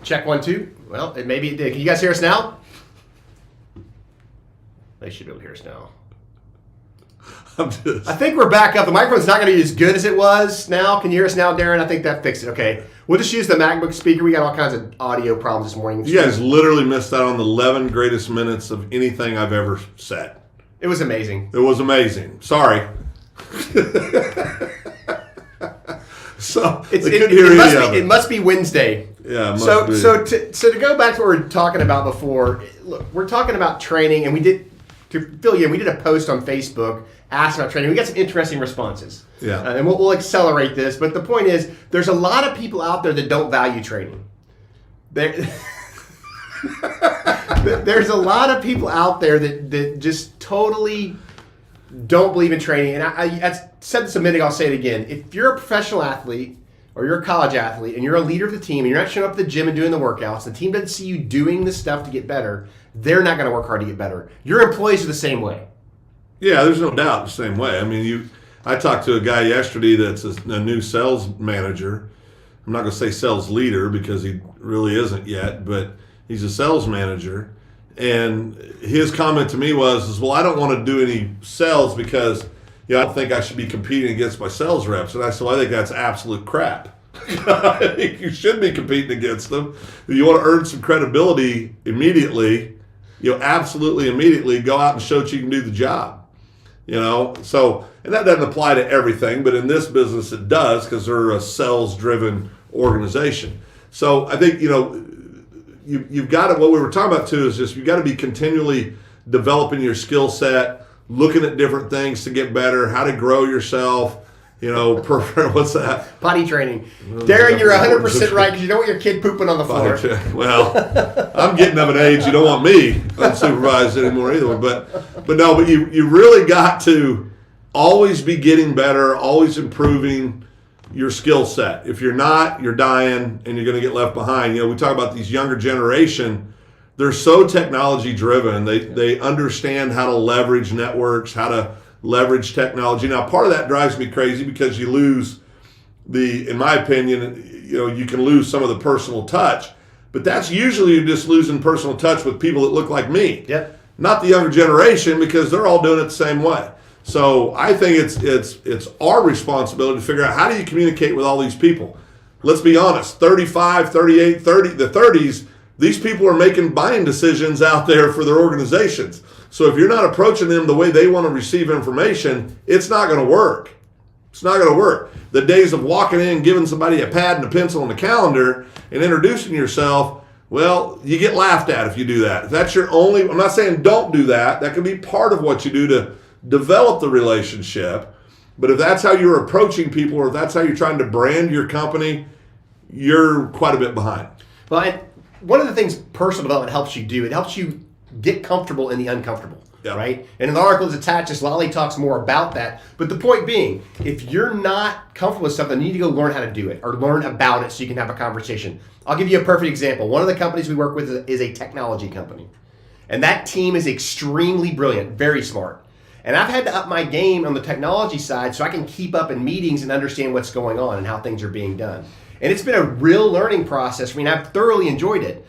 Check 1, 2. Well, maybe it did. Can you guys hear us now? They should be able to hear us now. I think we're back up. The microphone's not going to be as good as it was now. Can you hear us now, Darren? I think that fixed it. Okay. We'll just use the MacBook speaker. We got all kinds of audio problems this morning. You guys literally missed out on the 11 greatest minutes of anything I've ever said. It was amazing. It was amazing. Sorry. So it must be Wednesday. Yeah. It so must be. So to go back to what we were talking about before, look, we're talking about training, and we did a post on Facebook asking about training. We got some interesting responses. Yeah. And we'll accelerate this, but the point is, there's a lot of people out there that don't value training. There's a lot of people out there that just totally don't believe in training. And I said this a minute ago, I'll say it again. If you're a professional athlete or you're a college athlete and you're a leader of the team and you're not showing up at the gym and doing the workouts, the team doesn't see you doing the stuff to get better, they're not going to work hard to get better. Your employees are the same way. Yeah, there's no doubt the same way. I mean, I talked to a guy yesterday that's a new sales manager. I'm not going to say sales leader because he really isn't yet, but he's a sales manager. And his comment to me was, well, I don't want to do any sales because I don't think I should be competing against my sales reps. And I said, well, I think that's absolute crap. I think you should be competing against them. If you want to earn some credibility immediately, absolutely immediately go out and show that you can do the job. So, and that doesn't apply to everything, but in this business it does because they're a sales-driven organization. So I think, you've got to, what we were talking about too is just you've got to be continually developing your skill set, looking at different things to get better, how to grow yourself, what's that? Potty training. Darren, you're 100% right because you don't want your kid pooping on the floor. Well, I'm getting of an age you don't want me unsupervised anymore either. But you really got to always be getting better, always improving your skill set. If you're not, you're dying and you're going to get left behind. We talk about these younger generation. They're so technology driven. They understand how to leverage networks, how to leverage technology. Now, part of that drives me crazy because you lose in my opinion, you can lose some of the personal touch, but that's usually you're just losing personal touch with people that look like me. Yep. Not the younger generation because they're all doing it the same way. So I think it's our responsibility to figure out how do you communicate with all these people. Let's be honest, 35, 38, 30, the 30s, these people are making buying decisions out there for their organizations. So if you're not approaching them the way they want to receive information, it's not going to work. It's not going to work. The days of walking in, giving somebody a pad and a pencil and a calendar and introducing yourself, well, you get laughed at if you do that. If that's your only, I'm not saying don't do that. That can be part of what you do to develop the relationship. But if that's how you're approaching people or if that's how you're trying to brand your company, you're quite a bit behind. Well, and one of the things personal development helps you do, it helps you get comfortable in the uncomfortable, right? And in the article that's attached, this Lolly talks more about that. But the point being, if you're not comfortable with something, you need to go learn how to do it or learn about it so you can have a conversation. I'll give you a perfect example. One of the companies we work with is a technology company. And that team is extremely brilliant, very smart. And I've had to up my game on the technology side so I can keep up in meetings and understand what's going on and how things are being done. And it's been a real learning process for me, and I've thoroughly enjoyed it.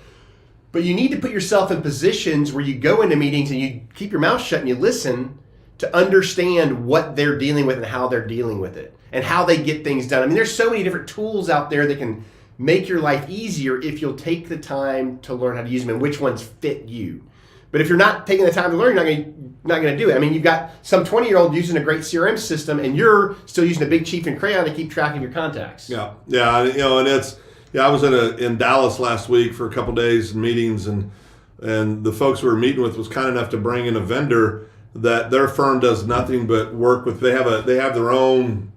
But you need to put yourself in positions where you go into meetings and you keep your mouth shut and you listen to understand what they're dealing with and how they're dealing with it and how they get things done. I mean, there's so many different tools out there that can make your life easier if you'll take the time to learn how to use them and which ones fit you. But if you're not taking the time to learn, you're not going to do it. I mean, you've got some 20-year-old using a great CRM system, and you're still using a big chief and crayon to keep track of your contacts. Yeah, and it's I was in Dallas last week for a couple days meetings, and the folks we were meeting with was kind enough to bring in a vendor that their firm does nothing but work with. They have their own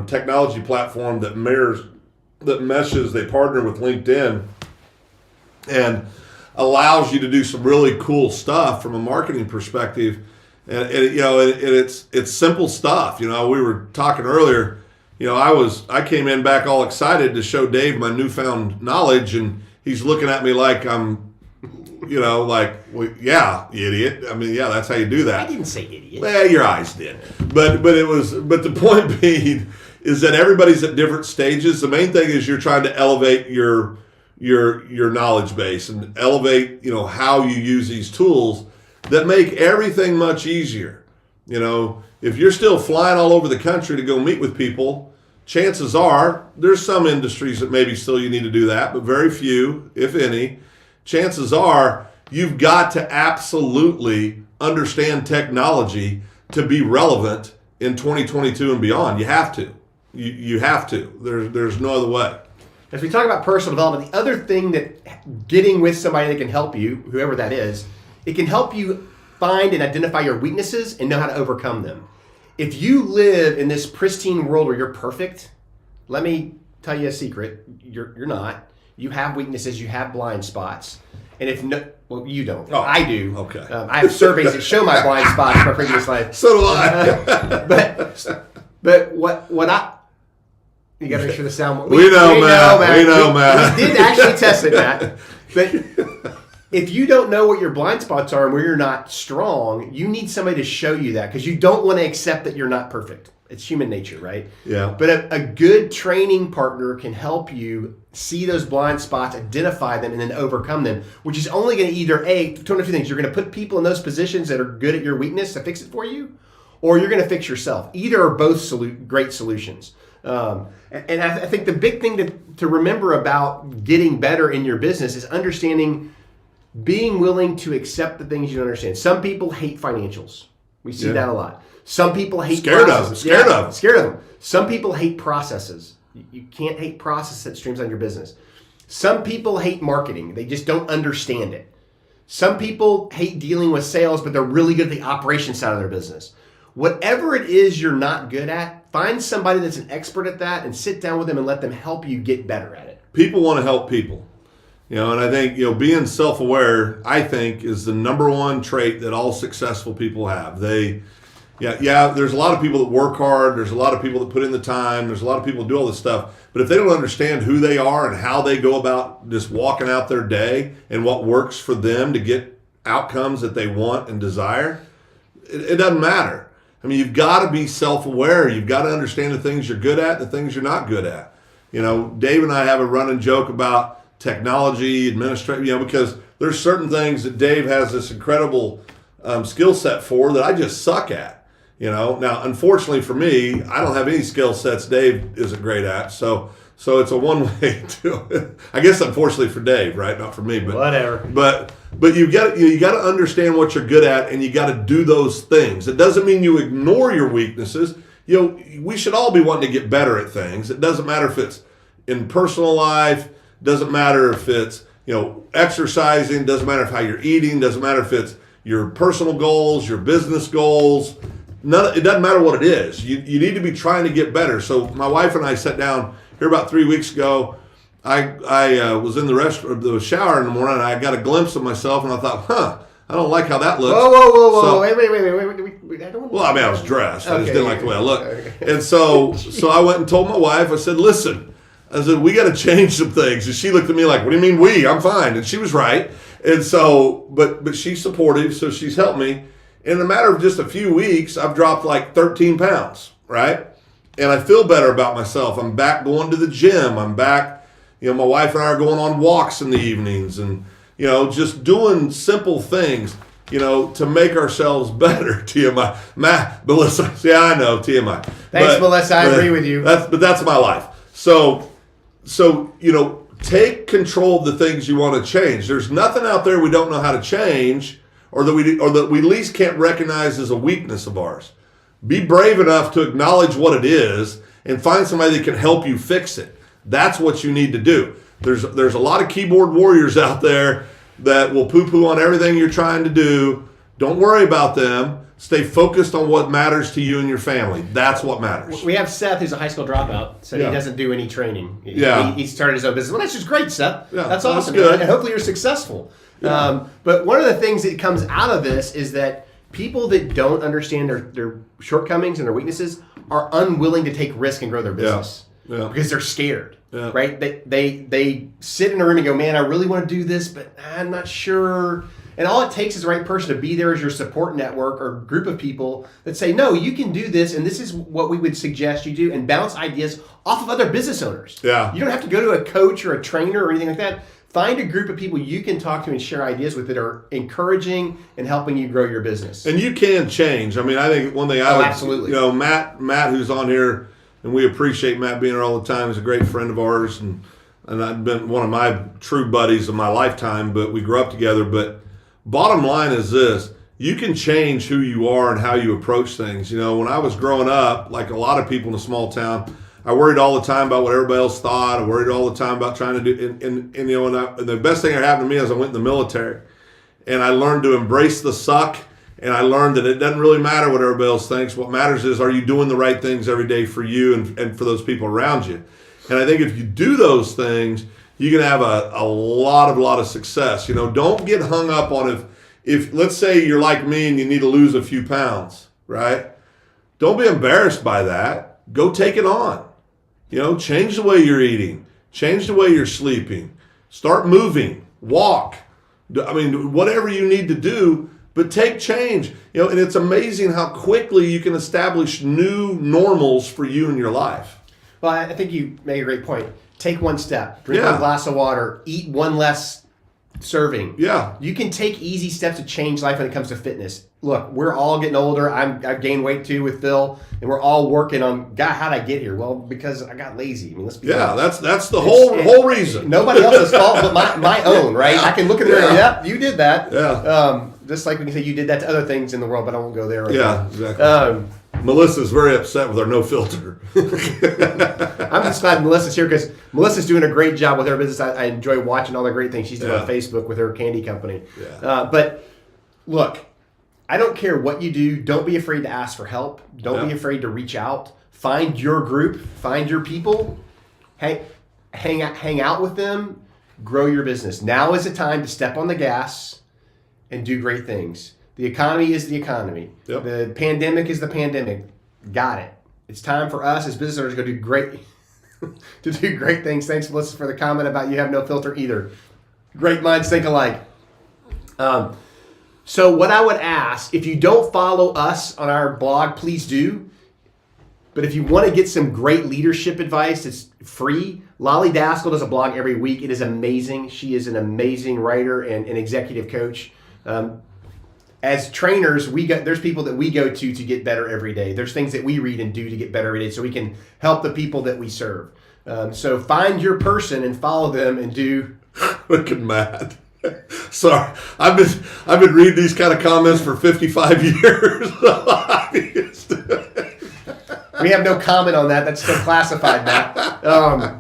technology platform that meshes. They partner with LinkedIn, and allows you to do some really cool stuff from a marketing perspective, and it's simple stuff. We were talking earlier. I came in back all excited to show Dave my newfound knowledge, and he's looking at me like I'm, well, yeah, you idiot. I mean, yeah, that's how you do that. I didn't say idiot. Well, your eyes did, but the point being is that everybody's at different stages. The main thing is you're trying to elevate your your knowledge base and elevate, how you use these tools that make everything much easier. If you're still flying all over the country to go meet with people, chances are there's some industries that maybe still you need to do that, but very few, if any. Chances are you've got to absolutely understand technology to be relevant in 2022 and beyond. You have to. You have to. There's no other way. As we talk about personal development, the other thing that getting with somebody that can help you, whoever that is, it can help you find and identify your weaknesses and know how to overcome them. If you live in this pristine world where you're perfect, let me tell you a secret. You're not. You have weaknesses. You have blind spots. And if no, well, you don't. Oh, I do. Okay. I have surveys that show my blind spots from my previous life. So do I. But what I... You got to make sure the sound... We know, Matt. We did actually test it, Matt. But if you don't know what your blind spots are and where you're not strong, you need somebody to show you that, because you don't want to accept that you're not perfect. It's human nature, right? Yeah. But a good training partner can help you see those blind spots, identify them, and then overcome them, which is only going to either, two things. You're going to put people in those positions that are good at your weakness to fix it for you, or you're going to fix yourself. Either are both great solutions. And I think the big thing to remember about getting better in your business is understanding, being willing to accept the things you don't understand. Some people hate financials. We see that a lot. Some people hate Scared of them. Some people hate processes. You can't hate process that streamlines your business. Some people hate marketing. They just don't understand it. Some people hate dealing with sales, but they're really good at the operations side of their business. Whatever it is you're not good at, find somebody that's an expert at that and sit down with them and let them help you get better at it. People want to help people. And I think, being self-aware, I think, is the number one trait that all successful people have. There's a lot of people that work hard. There's a lot of people that put in the time. There's a lot of people that do all this stuff. But if they don't understand who they are and how they go about just walking out their day and what works for them to get outcomes that they want and desire, it doesn't matter. I mean, you've got to be self-aware. You've got to understand the things you're good at and the things you're not good at. Dave and I have a running joke about technology, administration, because there's certain things that Dave has this incredible skill set for that I just suck at. Now, unfortunately for me, I don't have any skill sets Dave isn't great at. So it's a one-way to, I guess, unfortunately for Dave, right? Not for me, but whatever. But you got to understand what you're good at, and you got to do those things. It doesn't mean you ignore your weaknesses. We should all be wanting to get better at things. It doesn't matter if it's in personal life. Doesn't matter if it's exercising. Doesn't matter if how you're eating. Doesn't matter if it's your personal goals, your business goals. It doesn't matter what it is. You need to be trying to get better. So my wife and I sat down here about 3 weeks ago. I was in the shower in the morning, and I got a glimpse of myself, and I thought, I don't like how that looks. Whoa. So, wait. I was dressed. I just didn't like the way I looked. Okay. And so I went and told my wife, I said, listen, we got to change some things. And she looked at me like, what do you mean we? I'm fine. And she was right. And so, but she's supportive, so she's helped me. In a matter of just a few weeks, I've dropped like 13 pounds, right? And I feel better about myself. I'm back going to the gym. I'm back, my wife and I are going on walks in the evenings and, just doing simple things, to make ourselves better. TMI. Melissa, I know, TMI. Thanks, Melissa. I agree with you. That's my life. So, take control of the things you want to change. There's nothing out there we don't know how to change or that we at least can't recognize as a weakness of ours. Be brave enough to acknowledge what it is and find somebody that can help you fix it. That's what you need to do. There's a lot of keyboard warriors out there that will poo-poo on everything you're trying to do. Don't worry about them. Stay focused on what matters to you and your family. That's what matters. We have Seth, who's a high school dropout, so he doesn't do any training. He started his own business. Well, that's just great, Seth. Yeah, that's awesome. That's good. And hopefully you're successful. Yeah. But one of the things that comes out of this is that people that don't understand their shortcomings and their weaknesses are unwilling to take risk and grow their business because they're scared. Yeah. Right? They sit in a room and go, man, I really want to do this, but I'm not sure. And all it takes is the right person to be there as your support network or group of people that say, no, you can do this, and this is what we would suggest you do, and bounce ideas off of other business owners. Yeah. You don't have to go to a coach or a trainer or anything like that. Find a group of people you can talk to and share ideas with that are encouraging and helping you grow your business. And you can change. I mean, I think one thing I would, absolutely. Matt, who's on here, and we appreciate Matt being here all the time. He's a great friend of ours, and I've been one of my true buddies of my lifetime, but we grew up together. But bottom line is this: you can change who you are and how you approach things. When I was growing up, like a lot of people in a small town, I worried all the time about what everybody else thought. I worried all the time about trying to do, and the best thing that happened to me is I went in the military, and I learned to embrace the suck, and I learned that it doesn't really matter what everybody else thinks. What matters is, are you doing the right things every day for you and for those people around you? And I think if you do those things, you can have a lot of success. Don't get hung up on if let's say you're like me and you need to lose a few pounds, right? Don't be embarrassed by that. Go take it on. Change the way you're eating. Change the way you're sleeping. Start moving. Walk. I mean, whatever you need to do, but take change. And it's amazing how quickly you can establish new normals for you in your life. Well, I think you made a great point. Take one step. Drink one glass of water. Eat one less serving. Yeah. You can take easy steps to change life when it comes to fitness. Look, we're all getting older. I've gained weight too with Phil, and we're all working on, God, how'd I get here? Well, because I got lazy. I mean, let's be honest. That's the whole reason. Nobody else's fault but my own, right? I can look at it and yep, you did that. Yeah. Just like we can say you did that to other things in the world, but I won't go there right now. Exactly. Melissa's very upset with our no filter. I'm just glad Melissa's here because Melissa's doing a great job with her business. I enjoy watching all the great things she's doing on Facebook with her candy company. Yeah. But look, I don't care what you do. Don't be afraid to ask for help. Don't be afraid to reach out. Find your group. Find your people. Hang out with them. Grow your business. Now is the time to step on the gas and do great things. The economy is the economy. Yep. The pandemic is the pandemic. Got it. It's time for us as business owners to go do great to do great things. Thanks, Melissa, for the comment about you have no filter either. Great minds think alike. So what I would ask, if you don't follow us on our blog, please do. But if you want to get some great leadership advice, it's free. Lolly Daskell does a blog every week. It is amazing. She is an amazing writer and an executive coach. As trainers, there's people that we go to get better every day. There's things that we read and do to get better every day so we can help the people that we serve. So find your person and follow them and do. Look at Matt. Sorry, I've been reading these kind of comments for 55 years. We have no comment on that. That's still classified, Matt.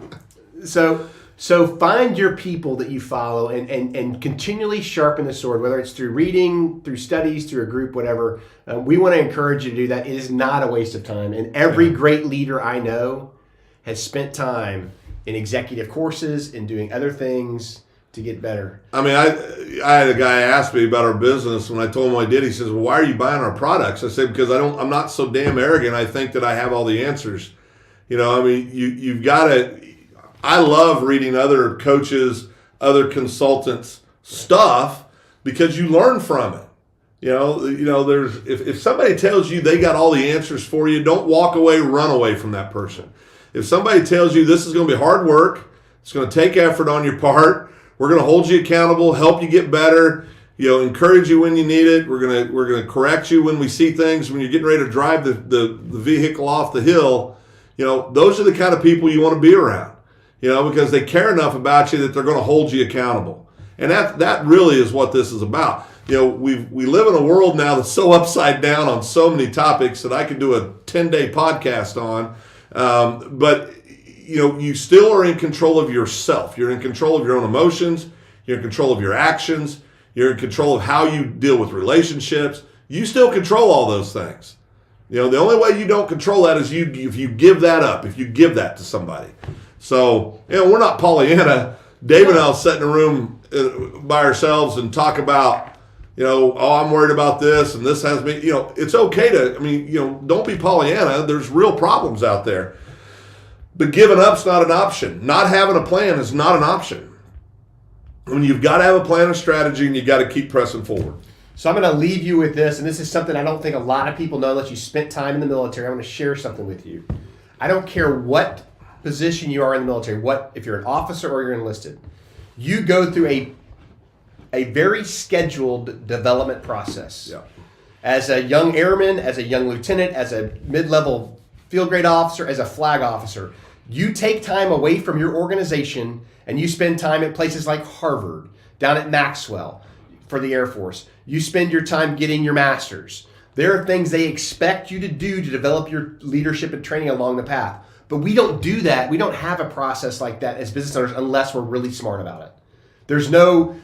So find your people that you follow and continually sharpen the sword, whether it's through reading, through studies, through a group, whatever. We want to encourage you to do that. It is not a waste of time. And every great leader I know has spent time in executive courses and doing other things to get better. I mean, I had a guy ask me about our business. When I told him what I did, he says, well, why are you buying our products? I said, because I'm not so damn arrogant. I think that I have all the answers. I mean, you've got to. I love reading other coaches, other consultants' stuff because you learn from it. There's if somebody tells you they got all the answers for you, don't walk away, run away from that person. If somebody tells you this is going to be hard work, it's going to take effort on your part, we're going to hold you accountable, help you get better, encourage you when you need it. We're going to correct you when we see things when you're getting ready to drive the vehicle off the hill. Those are the kind of people you want to be around. Because they care enough about you that they're going to hold you accountable. And that really is what this is about. We live in a world now that's so upside down on so many topics that I could do a 10-day podcast on. But you still are in control of yourself. You're in control of your own emotions. You're in control of your actions. You're in control of how you deal with relationships. You still control all those things. The only way you don't control that is if you give that up, if you give that to somebody. So, we're not Pollyanna. Dave and I will sit in a room by ourselves and talk about, I'm worried about this and this has me. It's okay to, don't be Pollyanna. There's real problems out there. But giving up's not an option. Not having a plan is not an option. When you've got to have a plan and strategy, and you got to keep pressing forward. So I'm going to leave you with this, and this is something I don't think a lot of people know unless you spent time in the military. I want to share something with you. I don't care what position you are in the military, if you're an officer or you're enlisted, you go through a very scheduled development process. Yeah. As a young airman, as a young lieutenant, as a mid-level field grade officer, as a flag officer, you take time away from your organization and you spend time at places like Harvard, down at Maxwell for the Air Force. You spend your time getting your master's. There are things they expect you to do to develop your leadership and training along the path. But we don't do that. We don't have a process like that as business owners unless we're really smart about it. There's no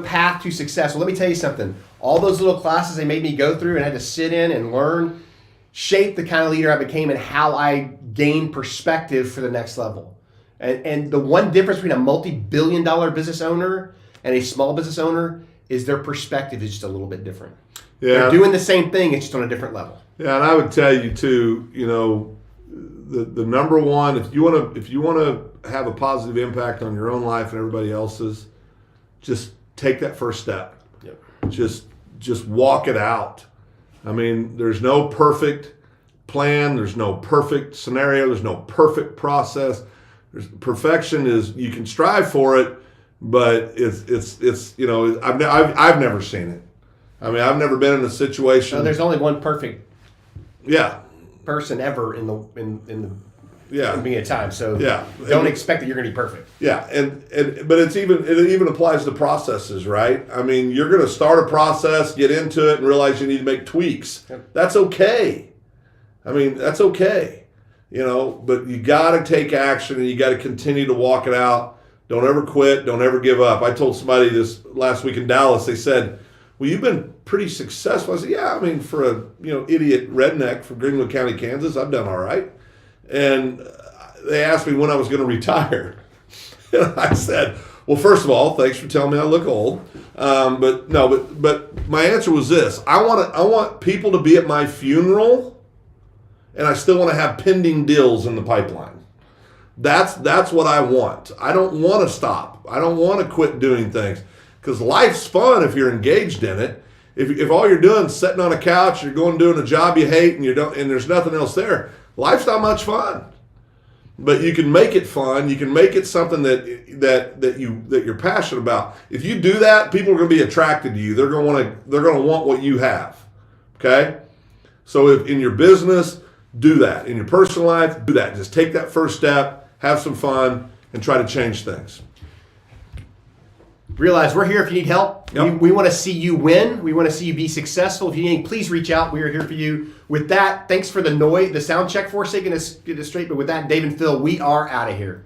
path to success. Well, let me tell you something. All those little classes they made me go through and had to sit in and learn shaped the kind of leader I became and how I gained perspective for the next level. And the one difference between a multi-billion-dollar business owner and a small business owner is their perspective is just a little bit different. Yeah. They're doing the same thing, it's just on a different level. Yeah, and I would tell you too, the number one, if you want to have a positive impact on your own life and everybody else's, just take that first step. Yep. Just walk it out. I mean, there's no perfect plan, there's no perfect scenario, there's no perfect process. Perfection is, you can strive for it, but it's I've never seen it. I mean, I've never been in a situation. No, there's only one perfect person ever in the beginning of time. So don't expect that you're going to be perfect. Yeah, but it even applies to processes, right? I mean, you're going to start a process, get into it, and realize you need to make tweaks. Yep. That's okay. I mean, that's okay. But you got to take action and you got to continue to walk it out. Don't ever quit. Don't ever give up. I told somebody this last week in Dallas. They said, "Well, you've been pretty successful." I said, "Yeah, I mean, for a idiot redneck from Greenwood County, Kansas, I've done all right." And they asked me when I was going to retire. And I said, "Well, first of all, thanks for telling me I look old." But my answer was this: I want people to be at my funeral, and I still want to have pending deals in the pipeline. That's what I want. I don't want to stop. I don't want to quit doing things, because life's fun if you're engaged in it. If all you're doing is sitting on a couch, you're going doing a job you hate, and there's nothing else there, life's not much fun. But you can make it fun. You can make it something that you're passionate about. If you do that, people are going to be attracted to you. They're going to want what you have. Okay? So if in your business, do that. In your personal life, do that. Just take that first step, have some fun, and try to change things. Realize we're here if you need help. Yep. We want to see you win. We want to see you be successful. If you need, please reach out. We are here for you. With that, thanks for the sound check for us, taking us get us straight. But with that, Dave and Phil, we are out of here.